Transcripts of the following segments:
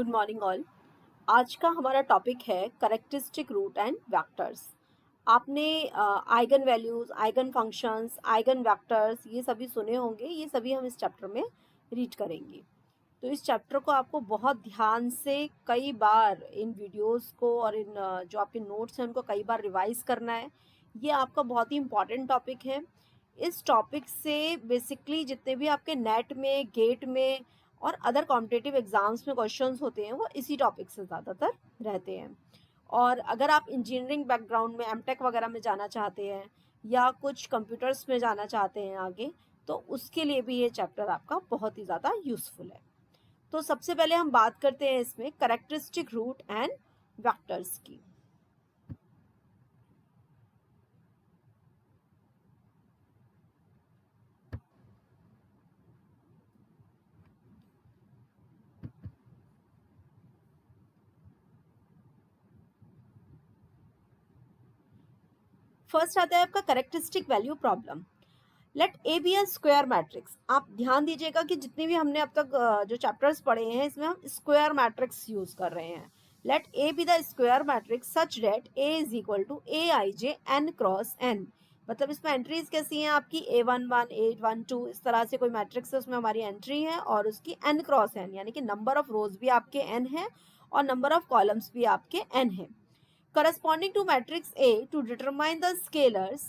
Good morning all. आज का हमारा टॉपिक है करेक्टरिस्टिक रूट एंड वेक्टर्स। आपने eigen values, eigen functions, eigen vectors ये सभी सुने होंगे। ये सभी हम इस चैप्टर में रीड करेंगे। तो इस चैप्टर को आपको बहुत ध्यान से कई बार इन वीडियोस को और इन जो आपके नोट्स हैं उनको कई बार रिवाइज करना है। ये आपका बहुत ही इम्पॉर्टेंट टॉपिक है। इस टॉपिक से बेसिकली जितने भी आपके नेट में, गेट में और अदर कॉम्पिटिटिव एग्जाम्स में क्वेश्चंस होते हैं वो इसी टॉपिक से ज़्यादातर रहते हैं। और अगर आप इंजीनियरिंग बैकग्राउंड में एमटेक वगैरह में जाना चाहते हैं या कुछ कंप्यूटर्स में जाना चाहते हैं आगे, तो उसके लिए भी ये चैप्टर आपका बहुत ही ज़्यादा यूज़फुल है। तो सबसे पहले हम बात करते हैं इसमें करेक्टरिस्टिक रूट एंड वेक्टर्स की। फर्स्ट आता है आपका characteristic value problem. Let A be a square matrix. आप ध्यान दीजिएगा कि जितनी भी हमने अब तक जो चैप्टर्स पढ़े हैं इसमें हम स्क्वायर मैट्रिक्स यूज कर रहे हैं। Let A be the square matrix such that A is equal to A I J N cross N. मतलब इसमें एंट्रीज कैसी हैं आपकी A11 A12 इस तरह से कोई मैट्रिक्स है, उसमें हमारी एंट्री है और उसकी n क्रॉस n यानी कि नंबर ऑफ रोज भी आपके n है और नंबर ऑफ कॉलम्स भी आपके n है। Corresponding to matrix A, to determine the scalars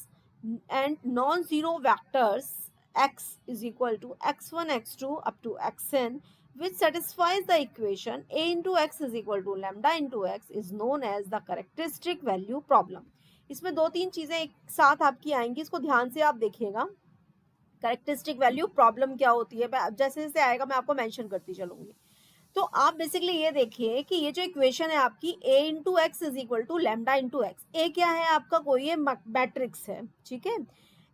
and non-zero vectors x is equal to x1 x2 up to xn, which satisfies the equation a into x is equal to lambda into x, is known as the characteristic value problem. इसमें दो तीन चीजें एक साथ आपकी आएंगी, इसको ध्यान से आप देखिएगा। कैरेक्टरिस्टिक वैल्यू प्रॉब्लम क्या होती है, जैसे जैसे आएगा मैं आपको मेंशन करती चलूंगी। तो आप बेसिकली ये देखिए कि ये जो इक्वेशन है आपकी a into x is equal to lambda into x. A क्या है आपका, कोई ये मैट्रिक्स है, ठीक है।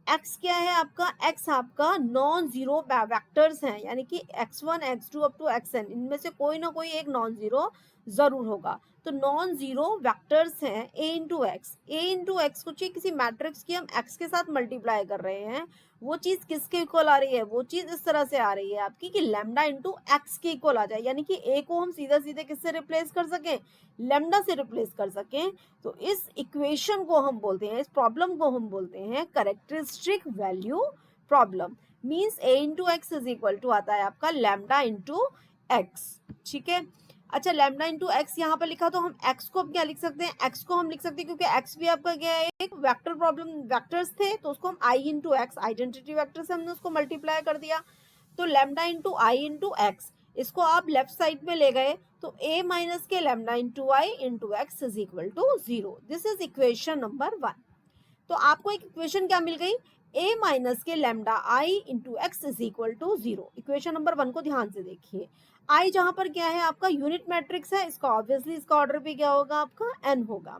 एक्स क्या है आपका, एक्स आपका नॉन जीरो वेक्टर्स हैं, यानी कि x1 x2 up to xn, इनमें से कोई ना कोई एक नॉन जीरो जरूर होगा। तो नॉन जीरो वेक्टर्स हैं a into x. A into x को चाहिए किसी मैट्रिक्स की हम x के साथ मल्टीप्लाई कर रहे हैं, वो चीज किसके इक्वल आ रही है, वो चीज इस तरह से आ रही है आपकी कि लैम्डा इंटू एक्स के इक्वल आ जाए, यानी कि ए को हम सीधा सीधे किससे रिप्लेस कर सकें, लैम्डा से रिप्लेस कर सकें। तो इस इक्वेशन को हम बोलते हैं, इस प्रॉब्लम को हम बोलते हैं characteristic value problem. Means A into x is equal to आता है आपका लैम्डा इंटू एक्स, ठीक है। अच्छा, लैम्डा इंटू एक्स यहाँ पर लिखा, तो हम एक्स को अब क्या लिख सकते हैं, एक्स को हम लिख सकते हैं क्योंकि एक्स भी आपका क्या है, एक वेक्टर प्रॉब्लम, वेक्टर्स थे, तो उसको हम I into X, identity vector से हमने उसको मल्टीप्लाई कर दिया। तो lambda into I into X, इसको आप लेफ्ट साइड में ले गए तो a माइनस के lambda into I into x is equal to 0। This is equation number 1। तो आपको एक इक्वेशन क्या मिल गई, a माइनस के lambda I into x is equal to 0। Equation number 1 को ध्यान से देखिए। i जहां पर क्या है आपका यूनिट मैट्रिक्स है, इसका ऑब्वियसली इसका ऑर्डर भी क्या होगा आपका n होगा।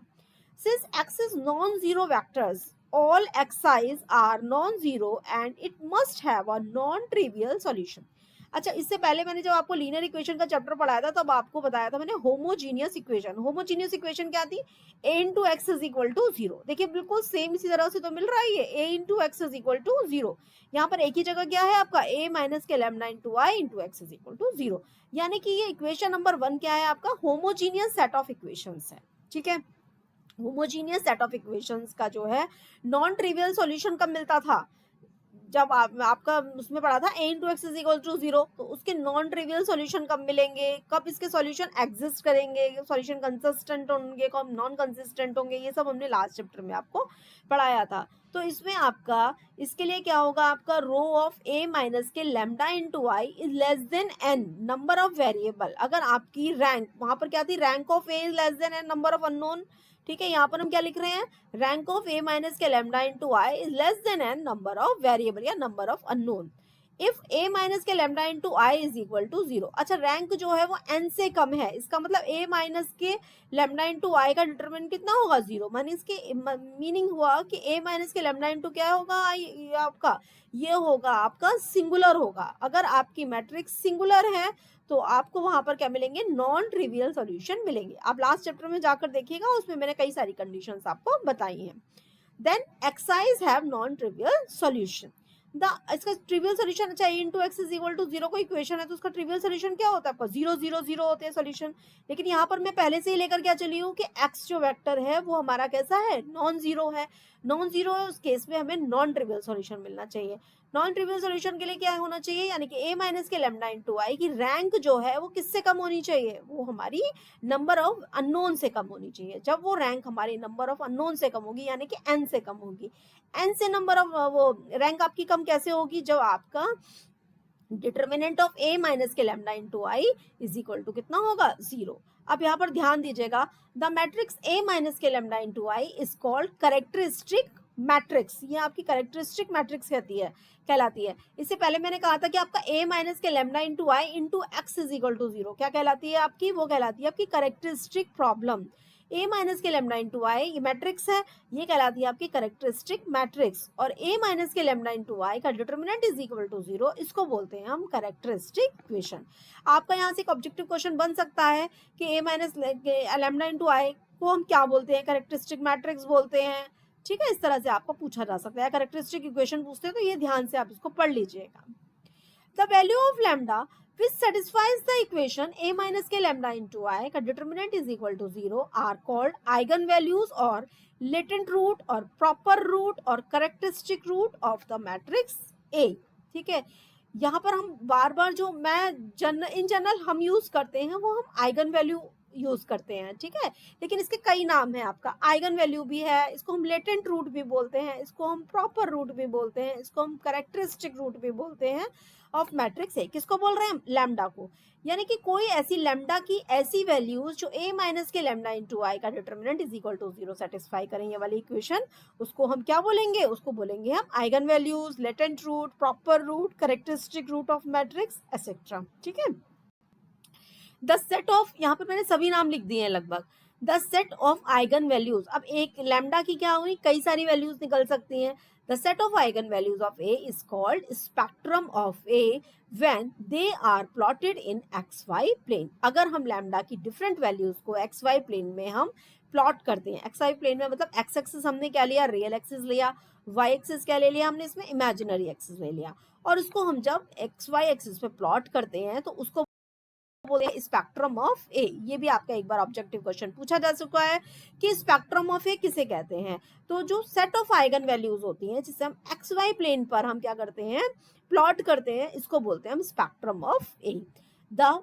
Since x is non-zero vectors, all xi's are non-zero and it must have a non-trivial solution. अच्छा, इससे पहले मैंने जब आपको लीनियर इक्वेशन का चैप्टर पढ़ाया था तब आपको बताया था मैंने होमोजीनियस इक्वेशन। होमोजीनियस इक्वेशन क्या थी, a into x is equal to 0। देखिए बिल्कुल सेम इसी तरह से तो मिल रहा है ये, a into x is equal to 0। यहाँ पर एक ही जगह क्या है आपका, a माइनस के lambda into I into x is equal to 0। यानी कि ये इक्वेशन नंबर 1 क्या है आपका, होमोजीनियस सेट ऑफ इक्वेशंस है, ठीक है। होमोजीनियस सेट ऑफ इक्वेशंस का जो है नॉन ट्रिवियल सॉल्यूशन कब मिलता था, जब आपका उसमें पढ़ा था a into x is equal to 0। तो उसके नॉन ट्रिवियल सॉल्यूशन कब मिलेंगे, कब इसके सॉल्यूशन एग्जिस्ट करेंगे, सॉल्यूशन कंसिस्टेंट होंगे, कब नॉन कंसिस्टेंट होंगे, ये सब हमने लास्ट चैप्टर में आपको पढ़ाया था। तो इसमें आपका इसके लिए क्या होगा, आपका रो ऑफ a माइनस के lambda into I is less than n number of variable. अगर आपकी रैंक वहां पर क्या थी, rank of a is less than n number of unknown, ठीक है। यहाँ पर हम क्या लिख रहे हैं, रैंक ऑफ a माइनस के lambda into I is less than n number of variable या number of unknown. If a minus के lambda into I is equal to 0। अच्छा, रैंक जो है वो n से कम है, इसका मतलब a माइनस के लैम्डा इंटू आई का डिटरमिनेंट कितना होगा, 0। माने इसके मीनिंग हुआ कि a माइनस के लैम्डा इंटू क्या होगा, आपका ये होगा आपका सिंगुलर होगा। अगर आपकी मैट्रिक्स सिंगुलर है तो आपको वहां पर क्या मिलेंगे, नॉन ट्रिवियल सॉल्यूशन मिलेंगे। आप लास्ट चैप्टर में जाकर देखिएगा, उसमें मैंने कई सारी कंडीशंस आपको बताई हैं। Then X is have non trivial solution. इसका ट्रिवियल सोल्यूशन, अच्छा a into x is equal to 0 को इक्वेशन है तो उसका ट्रिवियल सोल्यूशन क्या होता है आपका 0 0 0 होते हैं सोल्यूशन। लेकिन यहाँ पर मैं पहले से ही लेकर क्या चली हूँ कि x जो वेक्टर है वो हमारा कैसा है, नॉन जीरो है। नॉन जीरो है उस केस में हमें नॉन ट्रिवियल सोल्यूशन मिलना चाहिए। नॉन ट्रिवियल सोल्यूशन के लिए क्या होना चाहिए, यानी कि a माइनस के लेमडा इंटू आई की रैंक जो है वो किससे कम होनी चाहिए, वो हमारी नंबर ऑफ अननोन से कम होनी चाहिए। जब वो रैंक हमारी नंबर ऑफ अननोन से कम होगी यानी कि n से कम होगी। n से नंबर ऑफ वो रैंक आपकी कम कैसे होगी, जब आपका डिटर्मिनेंट ऑफ a माइनस के lambda into I is equal to कितना होगा, 0। अब यहाँ पर ध्यान दीजिएगा, द मैट्रिक्स a माइनस के lambda into I is called characteristic matrix. ये आपकी कैरेक्टरिस्टिक मैट्रिक्स कहलाती है। इससे पहले मैंने कहा था कि आपका a माइनस के lambda into I into x is equal to 0 क्या कहलाती है आपकी, वो कहलाती है आपकी कैरेक्टरिस्टिक प्रॉब्लम। a माइनस के लेमडा इंटू आई ये मैट्रिक्स है, ये कहलाती है आपकी कैरेक्टरिस्टिक मैट्रिक्स। और a माइनस के लेमडा इंटू आई का डिटर्मिनेंट इज इक्वल टू 0, इसको बोलते हैं हम कैरेक्टरिस्टिक इक्वेशन। आपका यहाँ से एक ऑब्जेक्टिव क्वेश्चन बन सकता है कि a माइनस लेमडा इंटू आई को हम क्या बोलते हैं, कैरेक्टरिस्टिक मैट्रिक्स बोलते हैं। ठीक है, इस तरह से आपको पूछा जा सकता है, कैरेक्टरिस्टिक इक्वेशन पूछते हैं तो ये ध्यान से आप इसको पढ़ लीजिएगा। The value of lambda which satisfies the equation a minus k lambda into I का determinant is equal to 0 are called eigenvalues और latent root और proper root और characteristic root of the matrix A। ठीक है, यहाँ पर हम बार बार जो मैं इन जनरल हम यूज करते हैं वो हम आइगन वैल्यू यूज करते हैं। ठीक है, लेकिन इसके कई नाम है, आपका आइगन वैल्यू भी है, इसको हम लेटेंट रूट भी बोलते हैं, इसको हम प्रॉपर रूट भी बोलते हैं, इसको हम कैरेक्टरिस्टिक रूट भी बोलते हैं ऑफ मैट्रिक्स ए। किसको बोल रहे हैं, लैम्डा को। यानी कि कोई ऐसी लैम्डा की ऐसी वैल्यूज जो a माइनस के लैम्डा इंटू आई का determinant is equal to 0 satisfy करें ये वाली इक्वेशन, उसको हम क्या बोलेंगे, उसको बोलेंगे हम eigen values, latent root, proper root, characteristic root of matrix etcetera. ठीक है, द सेट ऑफ, यहाँ पर मैंने सभी नाम लिख दिए हैं लगभग, the set of eigen values. अब एक लैम्डा की क्या हुई, कई सारी वैल्यूज निकल सकती हैं। The set of eigen values of A is called spectrum of A when they are plotted in X Y plane. अगर हम लैम्डा की डिफरेंट वैल्यूज को एक्स वाई प्लेन में हम प्लॉट करते हैं, एक्स वाई प्लेन में मतलब एक्स एक्सिस हमने क्या लिया, रियल एक्सिस लिया, वाई एक्सिस क्या ले लिया हमने, इसमें इमेजिनरी एक्सिस ले लिया, और उसको हम जब एक्स वाई एक्सिस पे प्लॉट करते हैं तो उसको बोलते हैं स्पेक्ट्रम ऑफ ए। ये भी आपका एक बार ऑब्जेक्टिव क्वेश्चन पूछा जा चुका है कि स्पेक्ट्रम ऑफ ए किसे कहते हैं। तो जो सेट ऑफ आइगन वैल्यूज होती हैं जिसे हम एक्स वाई प्लेन पर हम क्या करते हैं, प्लॉट करते हैं, इसको बोलते हैं हम स्पेक्ट्रम ऑफ ए। द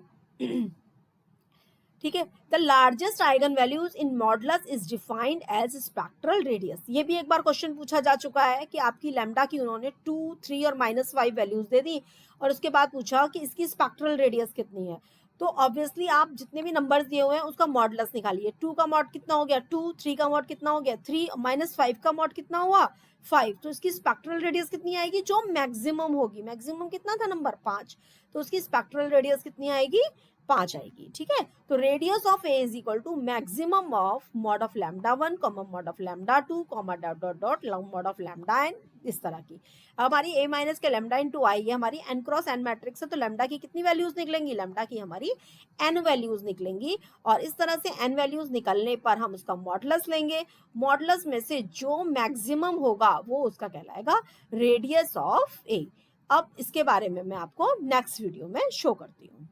ठीक है, the largest eigen values in modulus is defined as spectral radius. ये भी एक बार क्वेश्चन पूछा जा चुका है कि आपकी लैम्डा की उन्होंने 2, 3 और -5 वैल्यूज दे दी और उसके बाद पूछा कि इसकी स्पेक्ट्रल रेडियस कितनी है। तो ऑब्वियसली आप जितने भी नंबर्स दिए हुए हैं उसका मॉडुलस निकालिए। 2 का मॉड कितना हो गया 2, 3 का मॉड कितना हो गया 3, -5 का मॉड कितना हुआ 5। तो इसकी स्पेक्ट्रल रेडियस कितनी आएगी, जो मैक्सिमम होगी, मैक्सिमम कितना था नंबर 5, तो उसकी स्पेक्ट्रल रेडियस कितनी आएगी, 5 आएगी। ठीक है, तो radius of A is equal to maximum of mod of lambda 1 comma mod of lambda 2 comma dot dot dot mod of lambda N, इस तरह की। हमारी ए माइनस के लैम्डा इंटू आई, ये हमारी एन क्रॉस एन मैट्रिक्स है, तो lambda की कितनी वैल्यूज निकलेंगी, लैम्डा की हमारी एन वैल्यूज निकलेंगी, और इस तरह से एन वैल्यूज निकलने पर हम उसका मॉडुलस लेंगे। मॉडुलस में से जो मैक्सिमम होगा वो उसका कहलाएगा रेडियस ऑफ ए। अब इसके बारे में मैं आपको नेक्स्ट वीडियो में शो करती हूँ।